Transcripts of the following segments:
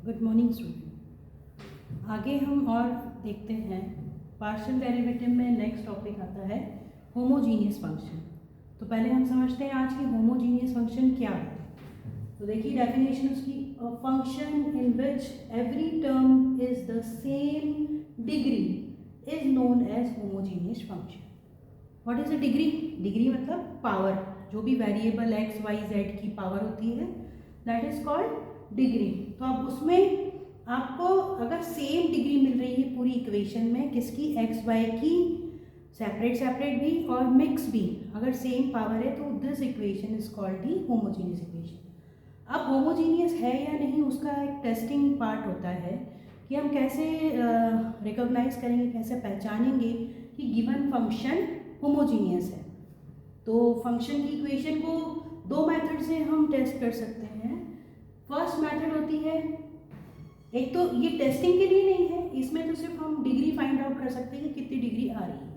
Good morning student. आगे हम और देखते हैं पार्शियल डेरिवेटिव में नेक्स्ट टॉपिक आता है होमोजीनियस फंक्शन। तो पहले हम समझते हैं आज की होमोजीनियस फंक्शन क्या होता है। तो देखिए डेफिनेशन उसकी, a function in which every term is the same degree is known as homogeneous function. What is a degree? Degree मतलब पावर, जो भी वेरिएबल एक्स वाई जेड की पावर होती है दैट इज कॉल्ड डिग्री। तो अब उसमें आपको अगर सेम डिग्री मिल रही है पूरी इक्वेशन में, किसकी? एक्स वाई की, सेपरेट सेपरेट भी और मिक्स भी, अगर सेम पावर है तो this equation is called the homogeneous equation. अब होमोजीनियस है या नहीं उसका एक टेस्टिंग पार्ट होता है कि हम कैसे रिकॉग्नाइज करेंगे, कैसे पहचानेंगे कि गिवन फंक्शन होमोजीनियस है। तो फंक्शन की इक्वेशन को दो मेथड से हम टेस्ट कर सकते हैं। फर्स्ट मेथड होती है, एक तो ये टेस्टिंग के लिए नहीं है, इसमें तो सिर्फ हम डिग्री फाइंड आउट कर सकते हैं कि कितनी डिग्री आ रही है।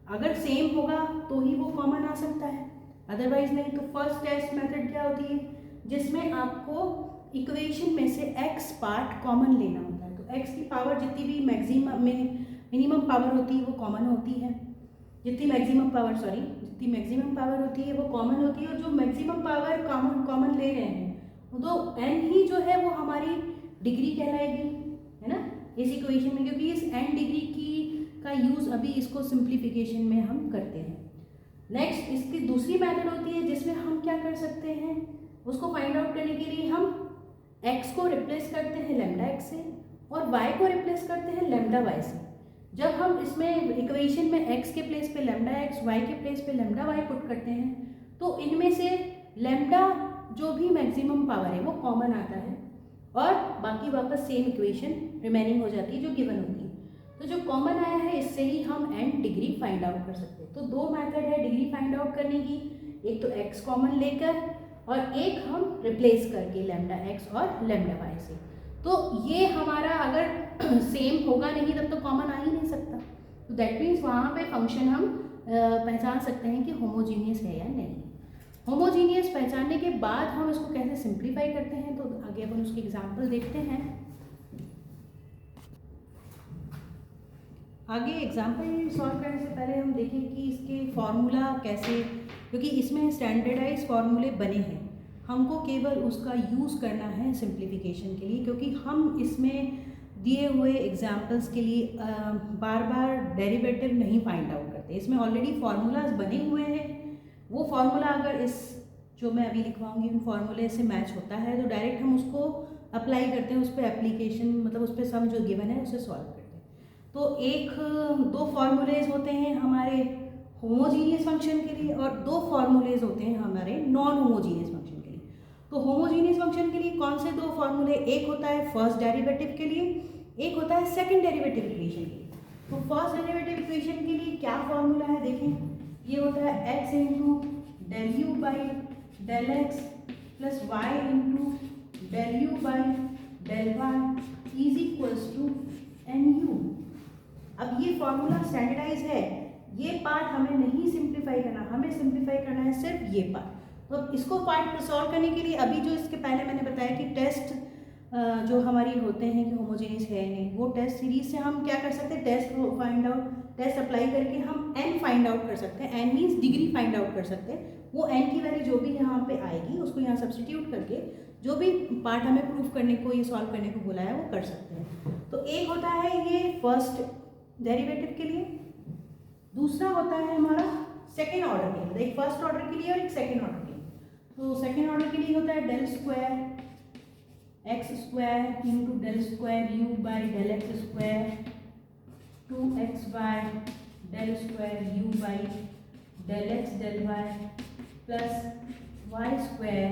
अगर सेम होगा तो ही वो कॉमन आ सकता है, अदरवाइज नहीं। तो फर्स्ट टेस्ट मेथड क्या होती है, जिसमें आपको इक्वेशन में से x पार्ट कॉमन लेना होता है। तो x की पावर जितनी भी मैक्सिमम में मिनिमम पावर होती है वो कॉमन होती है, जितनी मैक्सिमम पावर होती है वो कॉमन होती है, और जो मैक्सिमम पावर कॉमन ले रहे हैं तो n ही जो है वो हमारी डिग्री कहलाएगी, है ना, इस इक्वेशन में। क्योंकि इस n डिग्री का यूज़ अभी इसको सिंप्लीफिकेशन में हम करते हैं। नेक्स्ट इसकी दूसरी मेथड होती है जिसमें हम क्या कर सकते हैं, उसको फाइंड आउट करने के लिए हम x को रिप्लेस करते हैं लैम्डा x से और y को रिप्लेस करते हैं लैम्डा y से। जब हम इसमें इक्वेशन में x के प्लेस पे लैम्डा x, y के प्लेस पे लैम्डा y पुट करते हैं तो इनमें से लैम्डा जो भी मैक्सिमम पावर है वो कॉमन आता है और बाकी वापस सेम इक्वेशन रिमेनिंग हो जाती है जो गिवन होती है। तो जो कॉमन आया है इससे ही हम n डिग्री फाइंड आउट कर सकते हैं। तो दो मेथड है डिग्री फाइंड आउट करने की, एक तो x कॉमन लेकर और एक हम रिप्लेस करके लैम्डा x और लैम्डा y से। तो ये हमारा अगर सेम होगा नहीं तब तो कॉमन आ ही नहीं सकता। तो दैट मीन्स वहाँ पे फंक्शन हम पहचान सकते हैं कि होमोजीनियस है या नहीं। होमोजीनियस पहचानने के बाद हम इसको कैसे सिंप्लीफाई करते हैं, तो आगे अपन उसके एग्जांपल देखते हैं। आगे एग्जांपल सॉल्व करने से पहले हम देखें कि इसके फॉर्मूला कैसे, क्योंकि इसमें स्टैंडर्डाइज फार्मूले बने हैं, हमको केवल उसका यूज़ करना है सिंप्लीफिकेशन के लिए। क्योंकि हम इसमें दिए हुए एग्जाम्पल्स के लिए बार बार डेरिवेटिव नहीं फाइंड आउट करते, इसमें ऑलरेडी फार्मूलाज बने हुए हैं। वो फार्मूला अगर इस जो मैं अभी लिखवाऊंगी उन फार्मूले से मैच होता है तो डायरेक्ट हम उसको अप्लाई करते हैं, उस पर एप्लीकेशन मतलब उस पर सम जो गिवन है उसे सॉल्व करते हैं। तो दो फार्मूलेज होते हैं हमारे होमोजीनियस फंक्शन के लिए और दो फार्मूलेज होते हैं हमारे नॉन होमोजीनियस फंक्शन के लिए। तो होमोजीनियस फंक्शन के लिए कौन से दो फार्मूले, एक होता है फर्स्ट डेरिवेटिव के लिए, एक होता है सेकेंड डेरिवेटिव इक्वेशन के लिए। तो फर्स्ट डेरिवेटिव इक्वेशन के लिए क्या फार्मूला है देखें, ये होता है x into del u by del x plus y into del u by del y is equals to n u. अब ये फॉर्मूला स्टैंडर्डाइज है, ये पार्ट हमें नहीं सिंप्लीफाई करना, हमें सिंप्लीफाई करना है सिर्फ ये पार्ट। तो अब इसको पार्ट सॉल्व करने के लिए अभी जो इसके पहले मैंने बताया कि टेस्ट जो हमारी होते हैं कि होमोजेनियस है नहीं, वो टेस्ट सीरीज से हम क्या कर सकते हैं, टेस्ट अप्लाई करके हम n फाइंड आउट कर सकते हैं। n means degree find out कर सकते हैं। वो n की वैल्यू जो भी यहाँ पे आएगी उसको यहाँ सब्सटीट्यूट करके जो भी पार्ट हमें प्रूफ करने को, ये सॉल्व करने को बोला है वो कर सकते हैं। तो एक होता है ये फर्स्ट डेरिवेटिव के लिए, दूसरा होता है हमारा सेकेंड ऑर्डर के लिए, एक फर्स्ट ऑर्डर के लिए और एक सेकेंड ऑर्डर के लिए। तो सेकेंड ऑर्डर के लिए होता है del square x square into del square u by del x square 2xy del square u by del x del y plus y square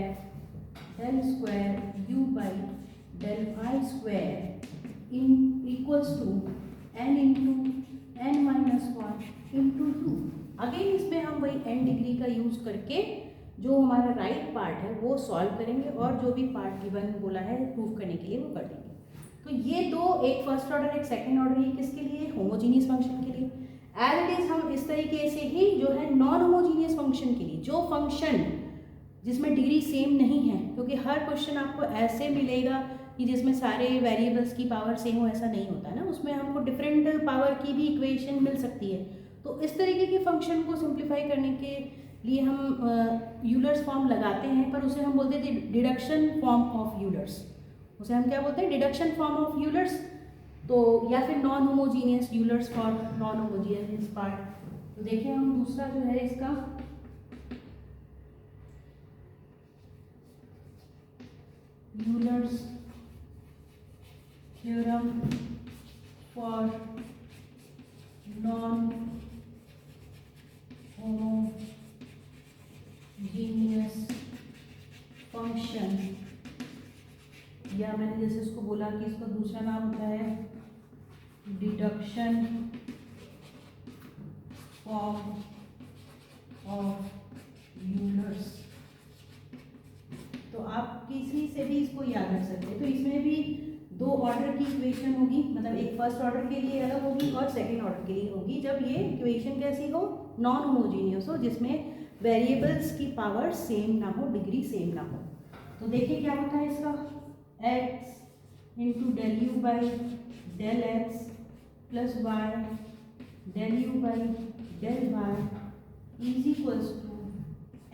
del square u by del y square in equals to n into n minus one into two. Again इसमें हम वही n degree का use करके जो हमारा right part है वो solve करेंगे और जो भी पार्ट गिवन बोला है प्रूफ करने के लिए वो कर देंगे। तो ये दो, एक फर्स्ट ऑर्डर एक सेकंड ऑर्डर, ये किसके लिए, होमोजीनियस फंक्शन के लिए। एज इट इज हम इस तरीके से ही जो है नॉन होमोजीनियस फंक्शन के लिए, जो फंक्शन जिसमें डिग्री सेम नहीं है, क्योंकि हर क्वेश्चन आपको ऐसे मिलेगा कि जिसमें सारे वेरिएबल्स की पावर सेम हो, ऐसा नहीं होता है ना, उसमें हमको डिफरेंट पावर की भी इक्वेशन मिल सकती है। तो इस तरीके के फंक्शन को सिंप्लीफाई करने के लिए हम यूलर्स फॉर्म लगाते हैं, पर उसे हम बोलते थे डिडक्शन फॉर्म ऑफ यूलर्स। उसे हम क्या बोलते हैं? Deduction form of Euler's. तो या फिर non homogeneous Euler's for non homogeneous part. तो देखिए हम दूसरा जो है इसका Euler's theorem for non homogeneous function, या मैंने जैसे इसको बोला कि इसका दूसरा नाम होता है डिडक्शन फॉर्म ऑफ यूलर्स। तो आप किसी से भी इसको याद रख सकते हैं। तो इसमें भी दो ऑर्डर की इक्वेशन होगी, मतलब एक फर्स्ट ऑर्डर के लिए अलग होगी और सेकंड ऑर्डर के लिए होगी, जब ये इक्वेशन कैसी हो? नॉन होमोजीनियस हो, जिसमें वेरिएबल्स की पावर सेम ना हो, डिग्री सेम ना हो। तो देखिए क्या होता है इसका, x into del u by del x plus y del u by del y is equals to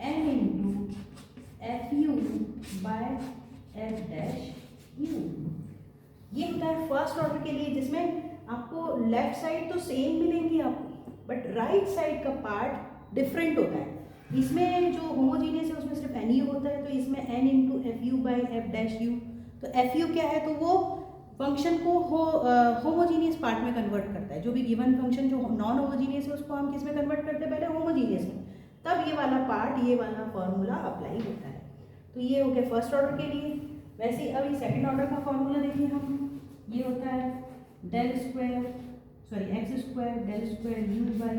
n into f u by f dash u. ये होता है फर्स्ट ऑर्डर के लिए, जिसमें आपको लेफ्ट साइड तो सेम मिलेंगी आपको, बट राइट साइड का पार्ट डिफरेंट होता है। इसमें जो होमोजीनियस है उसमें सिर्फ एन यू होता है, तो इसमें n into f u by f dash u. तो एफ यू क्या है? तो वो फंक्शन को होमोजीनियस पार्ट में कन्वर्ट करता है। जो भी गिवन फंक्शन जो नॉन होमोजीनियस है उसको हम किस में कन्वर्ट करते हैं? पहले होमोजीनियस में, तब ये वाला पार्ट, ये वाला फॉर्मूला अप्लाई होता है। तो ये हो गया फर्स्ट ऑर्डर के लिए। वैसे ही अभी सेकंड ऑर्डर का फॉर्मूला देखिए हम, ये होता है del square x square del square u by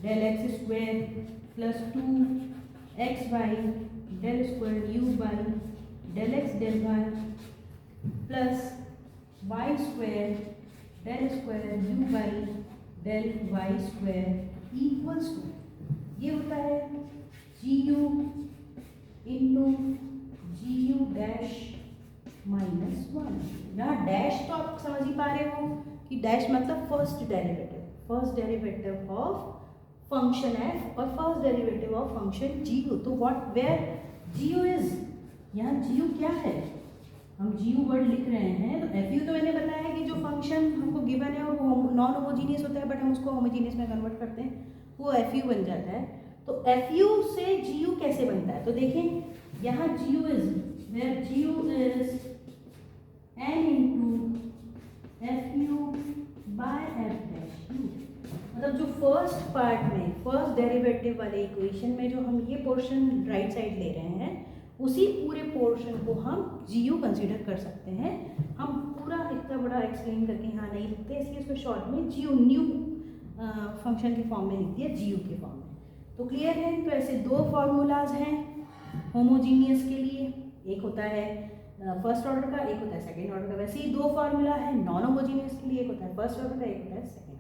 del x square plus 2xy del square u by del x del y plus y square del square u by del y square equals to, ये होता है g u into g u dash minus 1। यहाँ dash तो आप समझ ही पा रहे हो कि डैश मतलब first derivative of function f और first derivative of function g u. तो what where g u is, यहाँ जी यू क्या है? हम जी यू वर्ड लिख रहे हैं। तो एफ यू तो मैंने बताया कि जो फंक्शन हमको गिवन है और वो नॉन होमोजीनियस होता है, बट हम उसको होमोजीनियस में कन्वर्ट करते हैं, वो एफ यू बन जाता है। तो एफ यू से जी यू कैसे बनता है? तो देखें यहाँ g u is where g u is n into f u by f dash u. मतलब जो फर्स्ट पार्ट में फर्स्ट डेरिवेटिव वाले इक्वेशन में जो हम ये पोर्शन राइट साइड ले रहे हैं, उसी पूरे पोर्शन को हम जी यू कंसिडर कर सकते हैं। हम पूरा इतना बड़ा एक्सप्लेन करके यहाँ नहीं लिखते, इसलिए इसको शॉर्ट में जी यू न्यू फंक्शन के फॉर्म में लिख दिया, जी यू के फॉर्म में। तो क्लियर है? तो ऐसे दो फार्मूलाज हैं होमोजीनियस के लिए, एक होता है फर्स्ट ऑर्डर का, एक होता है सेकेंड ऑर्डर का। वैसे ही दो फार्मूला है नॉन होमोजीनियस के लिए, एक होता है फर्स्ट ऑर्डर का, एक होता है सेकेंड